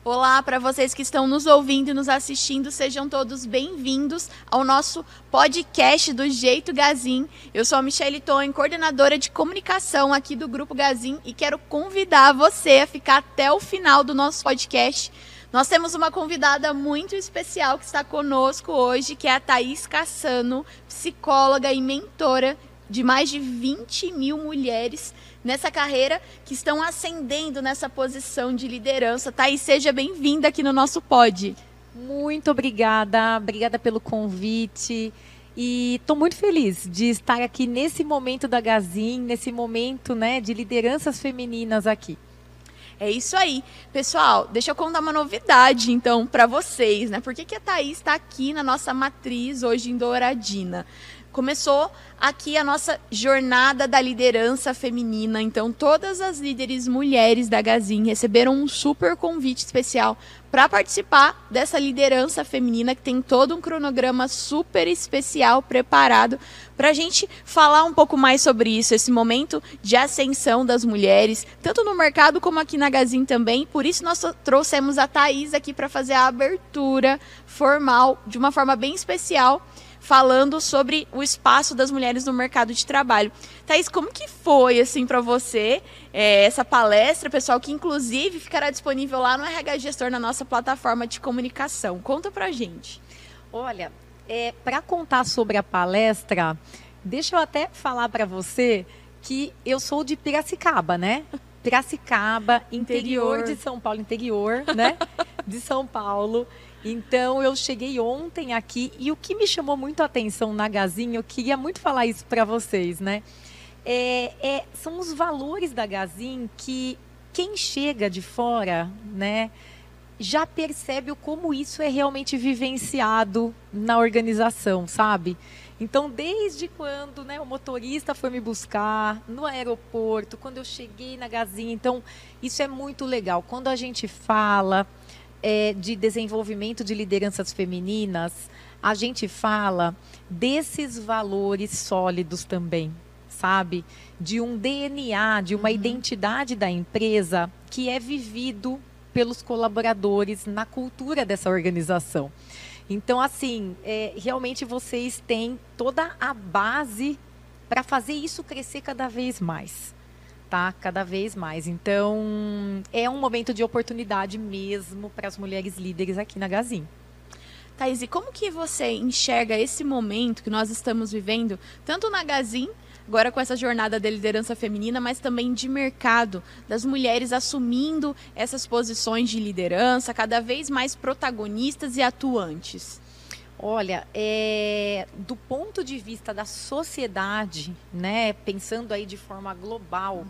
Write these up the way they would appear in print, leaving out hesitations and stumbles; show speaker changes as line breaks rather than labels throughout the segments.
Olá, para vocês que estão nos ouvindo e nos assistindo, sejam todos bem-vindos ao nosso podcast do Jeito Gazin. Eu sou a Michelle Toen, coordenadora de comunicação aqui do Grupo Gazin, e quero convidar você a ficar até o final do nosso podcast. Nós temos uma convidada muito especial que está conosco hoje, que é a Thaís Cassano, psicóloga e mentora de mais de 20 mil mulheres nessa carreira que estão ascendendo nessa posição de liderança. Thaís, seja bem-vinda aqui no nosso pod.
Muito obrigada pelo convite e estou muito feliz de estar aqui nesse momento da Gazin, nesse momento, né, de lideranças femininas aqui.
É isso aí. Pessoal, deixa eu contar uma novidade, então, para vocês, né? Por que a Thaís está aqui na nossa matriz hoje em Douradina? Começou aqui a nossa jornada da liderança feminina, então todas as líderes mulheres da Gazin receberam um super convite especial para participar dessa liderança feminina, que tem todo um cronograma super especial preparado para a gente falar um pouco mais sobre isso, esse momento de ascensão das mulheres, tanto no mercado como aqui na Gazin também. Por isso nós trouxemos a Thaís aqui para fazer a abertura formal, de uma forma bem especial, falando sobre o espaço das mulheres no mercado de trabalho. Thaís, como que foi assim para você essa palestra, pessoal, que inclusive ficará disponível lá no RH Gestor, na nossa plataforma de comunicação? Conta pra gente.
Olha, para contar sobre a palestra, deixa eu até falar para você que eu sou de Piracicaba, né? Piracicaba, interior de São Paulo, interior, né? De São Paulo. Então, eu cheguei ontem aqui e o que me chamou muito a atenção na Gazin, eu queria muito falar isso para vocês, né? São os valores da Gazin que quem chega de fora, né, já percebe como isso é realmente vivenciado na organização, sabe? Então, desde quando, né, o motorista foi me buscar no aeroporto, quando eu cheguei na Gazin, então, isso é muito legal. Quando a gente fala de desenvolvimento de lideranças femininas, a gente fala desses valores sólidos também, sabe? De um DNA, de uma identidade da empresa que é vivido pelos colaboradores na cultura dessa organização. Então, assim, realmente vocês têm toda a base para fazer isso crescer cada vez mais. Tá? Cada vez mais. Então, é um momento de oportunidade mesmo para as mulheres líderes aqui na Gazin.
Thaís, e como que você enxerga esse momento que nós estamos vivendo, tanto na Gazin, agora com essa jornada de liderança feminina, mas também de mercado, das mulheres assumindo essas posições de liderança, cada vez mais protagonistas e atuantes?
Olha, do ponto de vista da sociedade, né, pensando aí de forma global,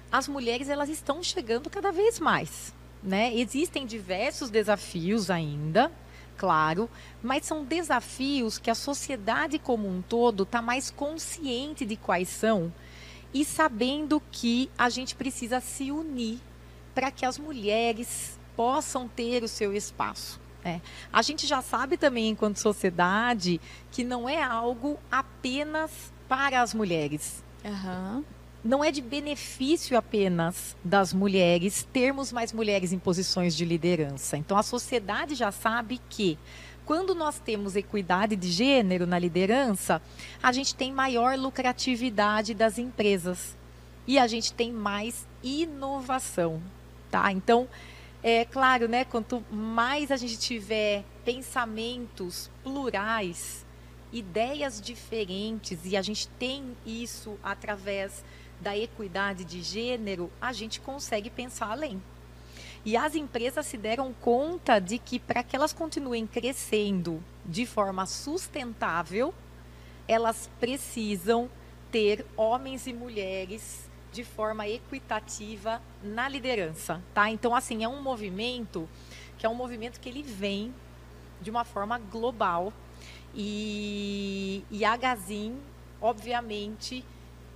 as mulheres elas estão chegando cada vez mais, né? Existem diversos desafios ainda, claro, mas são desafios que a sociedade como um todo está mais consciente de quais são e sabendo que a gente precisa se unir para que as mulheres possam ter o seu espaço. A gente já sabe também, enquanto sociedade, que não é algo apenas para as mulheres. Não é de benefício apenas das mulheres termos mais mulheres em posições de liderança. Então, a sociedade já sabe que, quando nós temos equidade de gênero na liderança, a gente tem maior lucratividade das empresas e a gente tem mais inovação, tá? Então, claro, né, quanto mais a gente tiver pensamentos plurais, ideias diferentes, e a gente tem isso através da equidade de gênero, a gente consegue pensar além. E as empresas se deram conta de que para que elas continuem crescendo de forma sustentável, elas precisam ter homens e mulheres de forma equitativa na liderança, tá? Então, assim, é um movimento que ele vem de uma forma global e a Gazin, obviamente,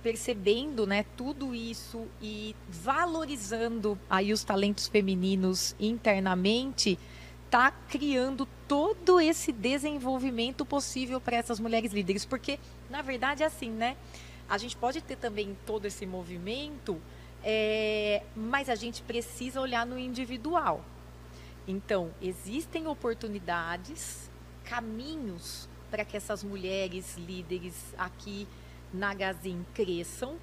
percebendo, né, tudo isso e valorizando aí os talentos femininos internamente, está criando todo esse desenvolvimento possível para essas mulheres líderes, porque, na verdade, é assim, né? A gente pode ter também todo esse movimento Mas a gente precisa olhar no individual. Então, existem oportunidades, caminhos para que essas mulheres líderes aqui na Gazin cresçam.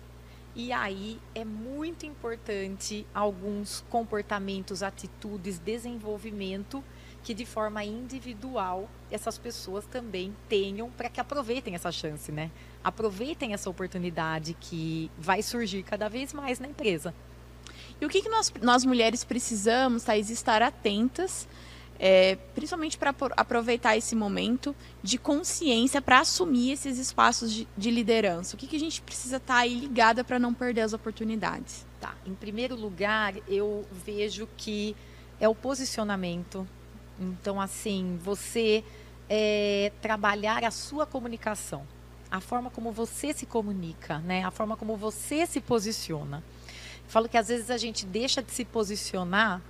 E aí é muito importante alguns comportamentos, atitudes, desenvolvimento que de forma individual essas pessoas também tenham para que aproveitem essa chance, né? Aproveitem essa oportunidade que vai surgir cada vez mais na empresa.
E o que nós mulheres precisamos, Thaís, estar atentas, principalmente para aproveitar esse momento de consciência para assumir esses espaços de liderança? O que a gente precisa estar aí ligada para não perder as oportunidades?
Tá. Em primeiro lugar, eu vejo que é o posicionamento. Então, assim, você trabalhar a sua comunicação, a forma como você se comunica, né? A forma como você se posiciona. Falo que às vezes a gente deixa de se posicionar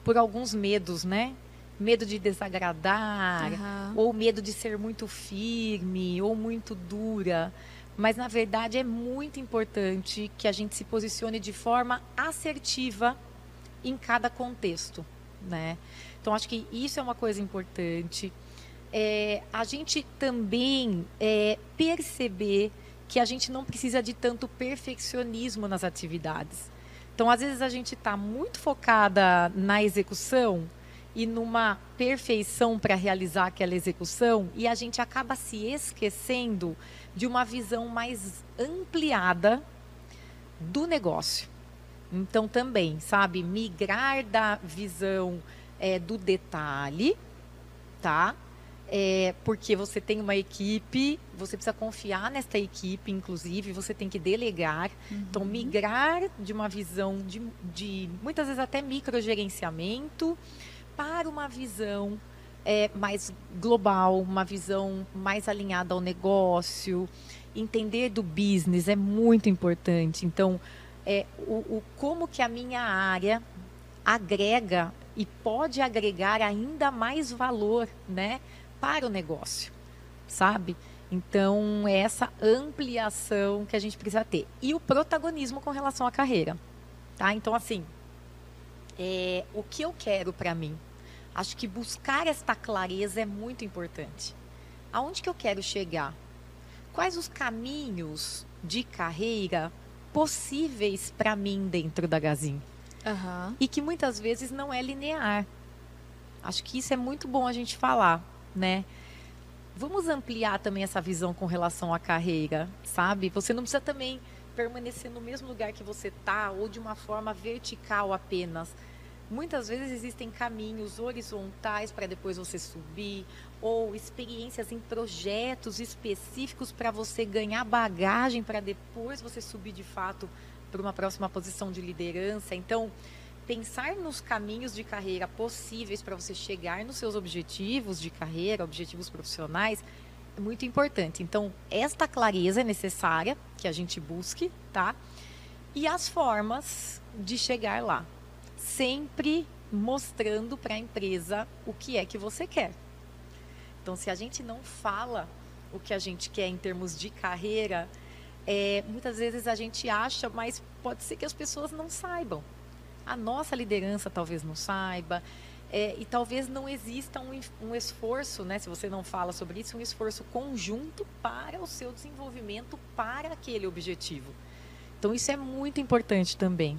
por alguns medos, né? Medo de desagradar, ou medo de ser muito firme, ou muito dura. Mas, na verdade, é muito importante que a gente se posicione de forma assertiva em cada contexto, né? Então, acho que isso é uma coisa importante. A gente também perceber que a gente não precisa de tanto perfeccionismo nas atividades. Então, às vezes, a gente está muito focada na execução e numa perfeição para realizar aquela execução, e a gente acaba se esquecendo de uma visão mais ampliada do negócio. Então, também, sabe, migrar da visão do detalhe, tá? Porque você tem uma equipe, você precisa confiar nesta equipe, inclusive, você tem que delegar. Então, migrar de uma visão de muitas vezes até microgerenciamento para uma visão mais global, uma visão mais alinhada ao negócio. Entender do business é muito importante. Então, como que a minha área agrega e pode agregar ainda mais valor, né, para o negócio, sabe? Então, é essa ampliação que a gente precisa ter. E o protagonismo com relação à carreira, tá? Então, assim, o que eu quero para mim? Acho que buscar esta clareza é muito importante. Aonde que eu quero chegar? Quais os caminhos de carreira possíveis para mim dentro da Gazin? E que muitas vezes não é linear. Acho que isso é muito bom a gente falar, né? Vamos ampliar também essa visão com relação à carreira, sabe? Você não precisa também permanecer no mesmo lugar que você está ou de uma forma vertical apenas. Muitas vezes existem caminhos horizontais para depois você subir, ou experiências em projetos específicos para você ganhar bagagem para depois você subir de fato para uma próxima posição de liderança. Então, pensar nos caminhos de carreira possíveis para você chegar nos seus objetivos de carreira, objetivos profissionais, é muito importante. Então, esta clareza é necessária que a gente busque, tá? E as formas de chegar lá. Sempre mostrando para a empresa o que é que você quer. Então, se a gente não fala o que a gente quer em termos de carreira, muitas vezes a gente acha, mas pode ser que as pessoas não saibam. A nossa liderança talvez não saiba, e talvez não exista um esforço, né, se você não fala sobre isso, um esforço conjunto para o seu desenvolvimento, para aquele objetivo. Então, isso é muito importante também.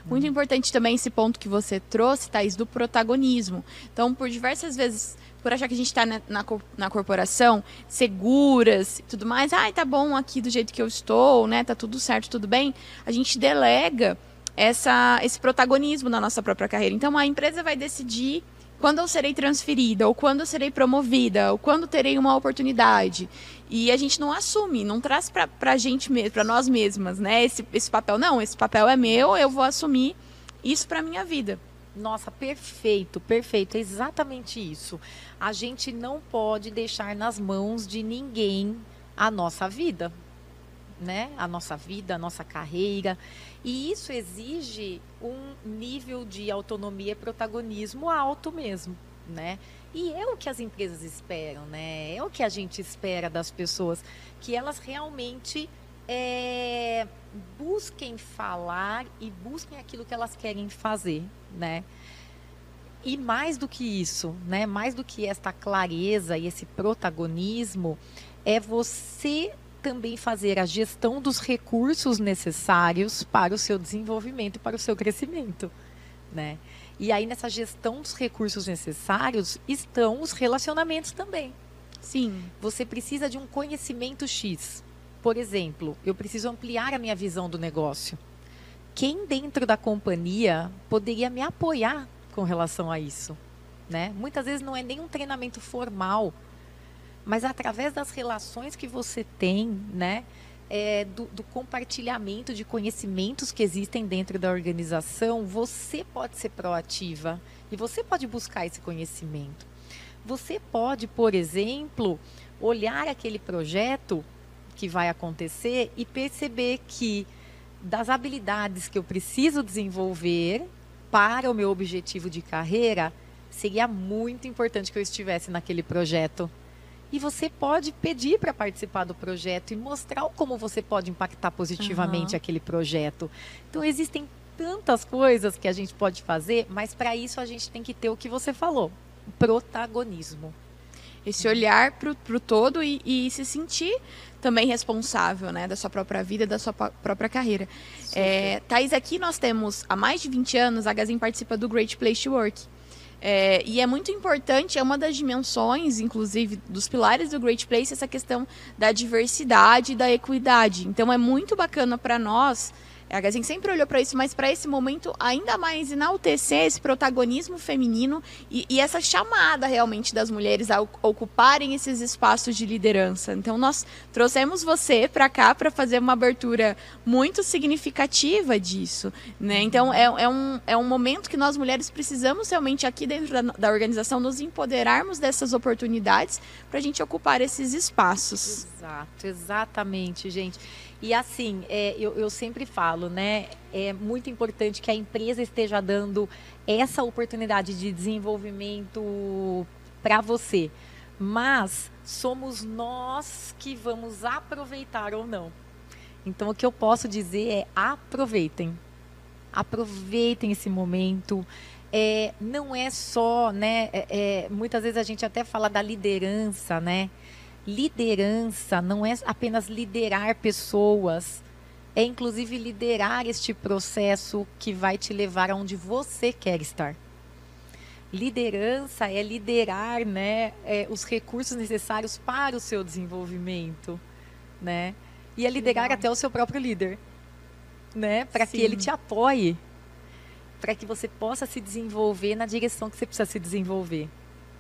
Muito importante também esse ponto que você trouxe, Thaís, do protagonismo. Então, por diversas vezes, por achar que a gente está na corporação, seguras e tudo mais, tá bom aqui do jeito que eu estou, né, tá tudo certo, tudo bem, a gente delega esse protagonismo na nossa própria carreira. Então, a empresa vai decidir quando eu serei transferida, ou quando eu serei promovida, ou quando terei uma oportunidade. E a gente não assume, não traz para a gente mesmo, para nós mesmas, né? Esse papel. Não, esse papel é meu, eu vou assumir isso para a minha vida.
Nossa, perfeito, perfeito. É exatamente isso. A gente não pode deixar nas mãos de ninguém a nossa vida, né? A nossa vida, a nossa carreira. E isso exige um nível de autonomia e protagonismo alto mesmo, né? E é o que as empresas esperam, né? É o que a gente espera das pessoas, que elas realmente busquem falar e busquem aquilo que elas querem fazer, né? E mais do que isso, né? Mais do que esta clareza e esse protagonismo, é você também fazer a gestão dos recursos necessários para o seu desenvolvimento e para o seu crescimento, né? E aí, nessa gestão dos recursos necessários, estão os relacionamentos também.
Sim.
Você precisa de um conhecimento X. Por exemplo, eu preciso ampliar a minha visão do negócio. Quem dentro da companhia poderia me apoiar com relação a isso, né? Muitas vezes não é nem um treinamento formal, mas através das relações que você tem, né? Do compartilhamento de conhecimentos que existem dentro da organização, você pode ser proativa e você pode buscar esse conhecimento. Você pode, por exemplo, olhar aquele projeto que vai acontecer e perceber que das habilidades que eu preciso desenvolver para o meu objetivo de carreira, seria muito importante que eu estivesse naquele projeto. E você pode pedir para participar do projeto e mostrar como você pode impactar positivamente aquele projeto. Então, existem tantas coisas que a gente pode fazer, mas para isso a gente tem que ter o que você falou, protagonismo.
Esse olhar para o todo e se sentir também responsável, né, da sua própria vida, da sua própria carreira. Thaís, aqui nós temos, há mais de 20 anos, a Gazin participa do Great Place to Work. E é muito importante, é uma das dimensões, inclusive, dos pilares do Great Place, essa questão da diversidade e da equidade. Então, é muito bacana para nós, a Gazin sempre olhou para isso, mas para esse momento, ainda mais enaltecer esse protagonismo feminino e essa chamada, realmente, das mulheres a ocuparem esses espaços de liderança. Então, nós trouxemos você para cá para fazer uma abertura muito significativa disso, né? Então, é um momento que nós, mulheres, precisamos realmente, aqui dentro da organização, nos empoderarmos dessas oportunidades para a gente ocupar esses espaços.
Exato, exatamente, gente. E assim, eu sempre falo, né? É muito importante que a empresa esteja dando essa oportunidade de desenvolvimento para você. Mas somos nós que vamos aproveitar ou não. Então, o que eu posso dizer é aproveitem. Aproveitem esse momento. Não é só, né? Muitas vezes a gente até fala da liderança, né? Liderança não é apenas liderar pessoas, é inclusive liderar este processo que vai te levar aonde você quer estar. Liderança é liderar, né, os recursos necessários para o seu desenvolvimento, né? E é liderar até o seu próprio líder, né? Para que ele te apoie, para que você possa se desenvolver na direção que você precisa se desenvolver,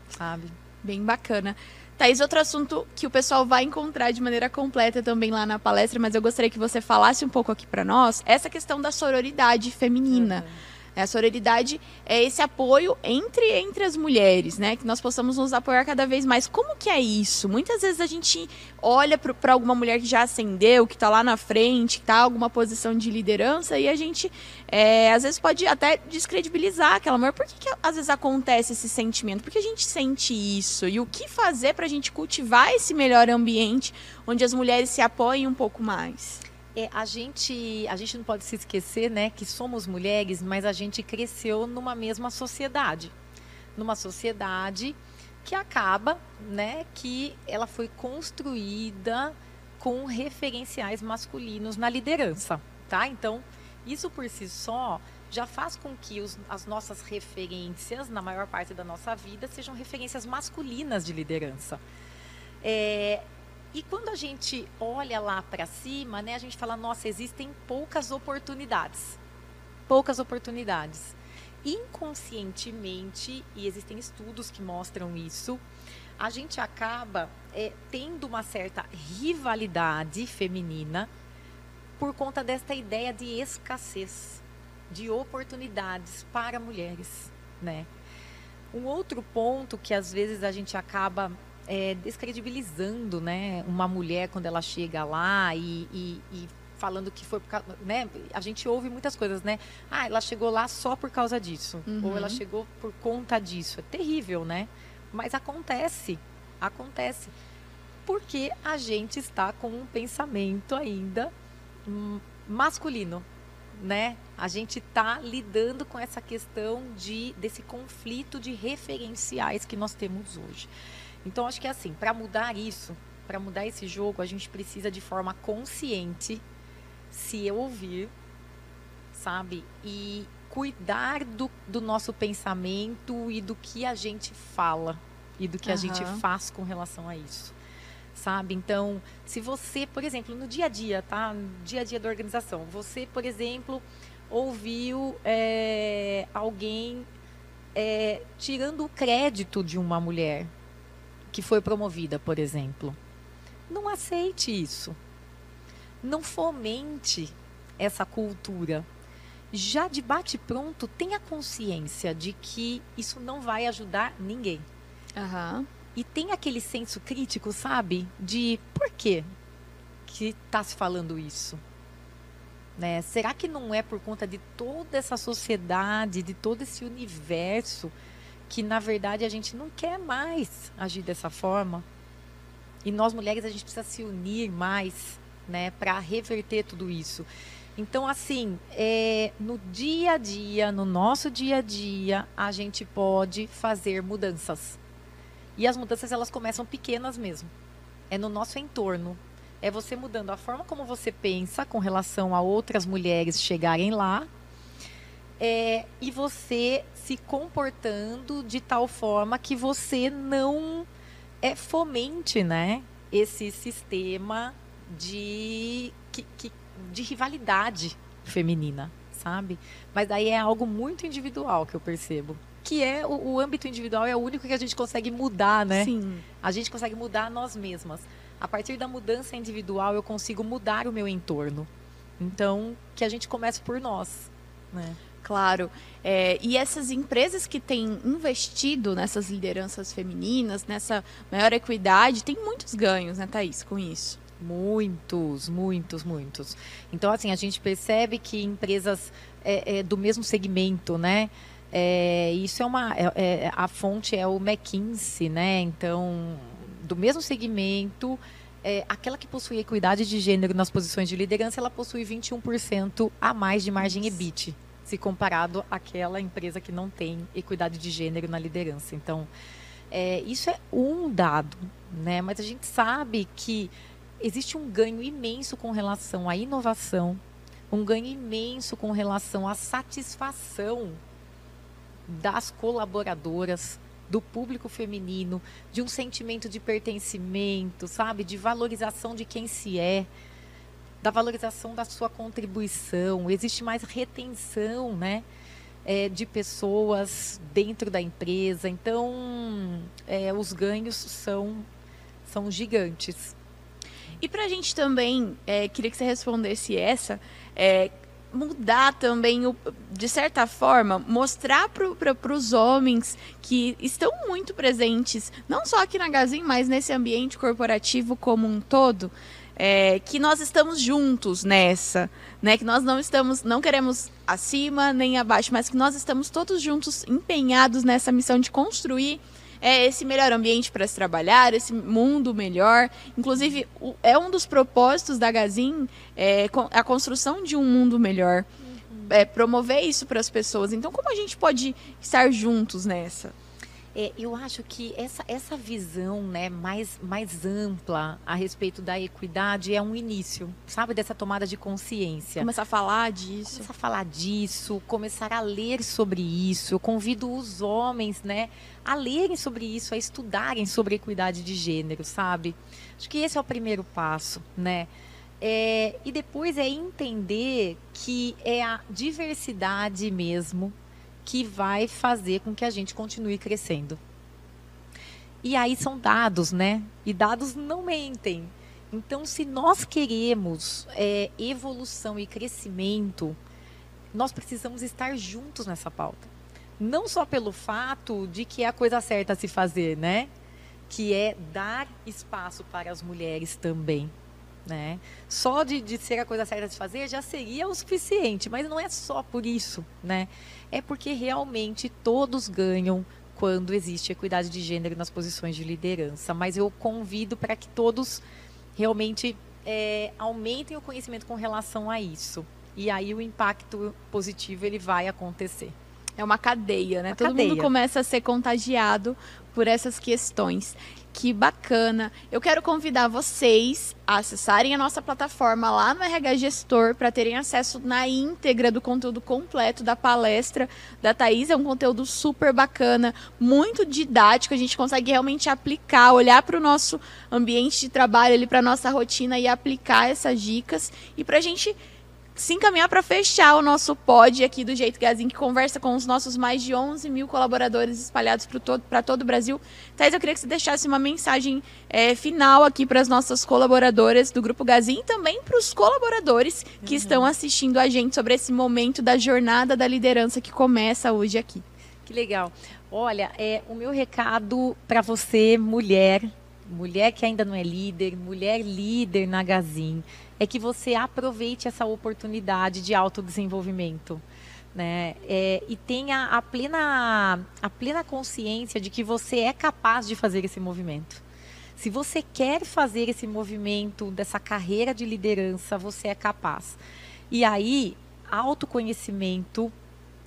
sabe?
Bem bacana. Thaís, outro assunto que o pessoal vai encontrar de maneira completa também lá na palestra, mas eu gostaria que você falasse um pouco aqui para nós, essa questão da sororidade feminina. A sororidade é esse apoio entre as mulheres, né? Que nós possamos nos apoiar cada vez mais. Como que é isso? Muitas vezes a gente olha para alguma mulher que já ascendeu, que está lá na frente, que está em alguma posição de liderança, e a gente, às vezes, pode até descredibilizar aquela mulher. Por que às vezes acontece esse sentimento? Por que a gente sente isso? E o que fazer para a gente cultivar esse melhor ambiente onde as mulheres se apoiem um pouco mais?
A gente não pode se esquecer, né, que somos mulheres, mas a gente cresceu numa mesma sociedade. Numa sociedade que acaba, né, que ela foi construída com referenciais masculinos na liderança, tá? Então, isso por si só já faz com que as nossas referências, na maior parte da nossa vida, sejam referências masculinas de liderança. E quando a gente olha lá para cima, né, a gente fala, nossa, existem poucas oportunidades. Poucas oportunidades. Inconscientemente, e existem estudos que mostram isso, a gente acaba tendo uma certa rivalidade feminina por conta desta ideia de escassez, de oportunidades para mulheres, né? Um outro ponto que às vezes a gente acaba descredibilizando, né, uma mulher quando ela chega lá e falando que foi por causa, né, a gente ouve muitas coisas, né, ela chegou lá só por causa disso, ou ela chegou por conta disso. É terrível, né, mas acontece, porque a gente está com um pensamento ainda masculino, né? A gente está lidando com essa questão desse conflito de referenciais que nós temos hoje. Então, acho que assim, para mudar isso, para mudar esse jogo, a gente precisa de forma consciente se ouvir, sabe? E cuidar do nosso pensamento e do que a gente fala e do que a gente faz com relação a isso, sabe? Então, se você, por exemplo, no dia a dia, tá? No dia a dia da organização, você, por exemplo, ouviu alguém tirando o crédito de uma mulher que foi promovida, por exemplo. Não aceite isso. Não fomente essa cultura. Já de bate-pronto, tenha consciência de que isso não vai ajudar ninguém. E tem aquele senso crítico, sabe? De por quê que está se falando isso? Né? Será que não é por conta de toda essa sociedade, de todo esse universo, que na verdade a gente não quer mais agir dessa forma? E nós mulheres, a gente precisa se unir mais, né, para reverter tudo isso. Então, assim, no dia a dia, no nosso dia a dia, a gente pode fazer mudanças. E as mudanças, elas começam pequenas mesmo. É no nosso entorno. É você mudando a forma como você pensa com relação a outras mulheres chegarem lá. E você se comportando de tal forma que você não fomente, né, esse sistema de rivalidade feminina, sabe? Mas daí é algo muito individual que eu percebo. Que o âmbito individual é o único que a gente consegue mudar, né?
Sim.
A gente consegue mudar nós mesmas. A partir da mudança individual, eu consigo mudar o meu entorno. Então, que a gente comece por nós, né?
Claro. E essas empresas que têm investido nessas lideranças femininas, nessa maior equidade, tem muitos ganhos, né, Thaís, com isso?
Muitos, muitos, muitos. Então, assim, a gente percebe que empresas do mesmo segmento, né? Isso a fonte é o McKinsey, né? Então, do mesmo segmento, aquela que possui equidade de gênero nas posições de liderança, ela possui 21% a mais de margem EBIT, se comparado àquela empresa que não tem equidade de gênero na liderança. Então, isso é um dado, né? Mas a gente sabe que existe um ganho imenso com relação à inovação, um ganho imenso com relação à satisfação das colaboradoras, do público feminino, de um sentimento de pertencimento, sabe? De valorização de quem se é, da valorização da sua contribuição. Existe mais retenção, né, de pessoas dentro da empresa. Então, os ganhos são gigantes.
E para a gente também, queria que você respondesse mudar também, de certa forma, mostrar para os homens que estão muito presentes, não só aqui na Gazin, mas nesse ambiente corporativo como um todo, que nós estamos juntos nessa, né? Que nós não queremos acima nem abaixo, mas que nós estamos todos juntos empenhados nessa missão de construir esse melhor ambiente para se trabalhar, esse mundo melhor. Inclusive, é um dos propósitos da Gazin, a construção de um mundo melhor, promover isso para as pessoas. Então, como a gente pode estar juntos nessa?
Eu acho que essa visão, né, mais ampla a respeito da equidade é um início, sabe, dessa tomada de consciência.
Começar a falar disso.
Começar a falar disso, começar a ler sobre isso. Eu convido os homens, né, a lerem sobre isso, a estudarem sobre equidade de gênero, sabe? Acho que esse é o primeiro passo, né? E depois entender que é a diversidade mesmo que vai fazer com que a gente continue crescendo. E aí são dados, né? E dados não mentem. Então, se nós queremos evolução e crescimento, nós precisamos estar juntos nessa pauta. Não só pelo fato de que é a coisa certa a se fazer, né? Que é dar espaço para as mulheres também. Né? Só de ser a coisa certa de fazer já seria o suficiente, mas não é só por isso, né? É porque realmente todos ganham quando existe equidade de gênero nas posições de liderança, mas eu convido para que todos realmente aumentem o conhecimento com relação a isso. E aí o impacto positivo ele vai acontecer.
É uma cadeia, né?
Uma
Todo
cadeia.
mundo começa a ser contagiado por essas questões. Que bacana. Eu quero convidar vocês a acessarem a nossa plataforma lá no RH Gestor para terem acesso na íntegra do conteúdo completo da palestra da Thaís. É um conteúdo super bacana, muito didático. A gente consegue realmente aplicar, olhar para o nosso ambiente de trabalho, para a nossa rotina e aplicar essas dicas. E para a gente se encaminhar para fechar o nosso pod aqui do Jeito Gazin, que conversa com os nossos mais de 11 mil colaboradores espalhados para todo o Brasil. Thais, eu queria que você deixasse uma mensagem final aqui para as nossas colaboradoras do Grupo Gazin e também para os colaboradores que estão assistindo a gente sobre esse momento da jornada da liderança que começa hoje aqui.
Que legal. Olha, o meu recado para você, mulher que ainda não é líder, mulher líder na Gazin, é que você aproveite essa oportunidade de autodesenvolvimento, né? E tenha a plena consciência de que você é capaz de fazer esse movimento. Se você quer fazer esse movimento dessa carreira de liderança, você é capaz. E aí, autoconhecimento,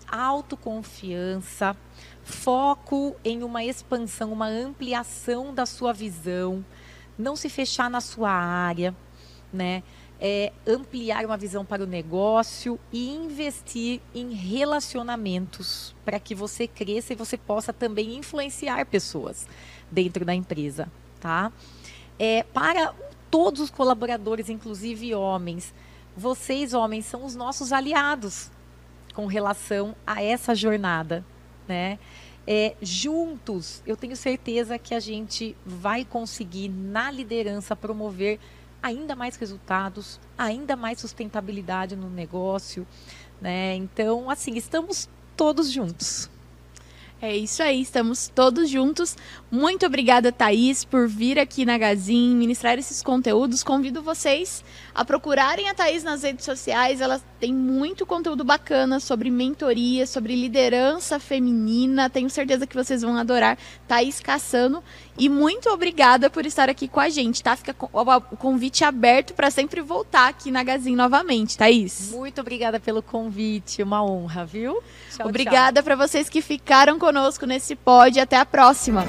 autoconfiança, foco em uma expansão, uma ampliação da sua visão, não se fechar na sua área, né? Ampliar uma visão para o negócio e investir em relacionamentos para que você cresça e você possa também influenciar pessoas dentro da empresa, tá? Para todos os colaboradores, inclusive homens, vocês, homens, são os nossos aliados com relação a essa jornada, né? Juntos, eu tenho certeza que a gente vai conseguir, na liderança, promover ainda mais resultados, ainda mais sustentabilidade no negócio, né? Então, assim, estamos todos juntos.
É isso aí, estamos todos juntos. Muito obrigada, Thaís, por vir aqui na Gazin, ministrar esses conteúdos. Convido vocês a procurarem a Thaís nas redes sociais. Ela tem muito conteúdo bacana sobre mentoria, sobre liderança feminina. Tenho certeza que vocês vão adorar. Thaís Cassano. E muito obrigada por estar aqui com a gente, tá? Fica o convite aberto para sempre voltar aqui na Gazin novamente, Thaís.
Muito obrigada pelo convite, uma honra, viu?
Tchau, obrigada para vocês que ficaram conosco nesse pod. Até a próxima.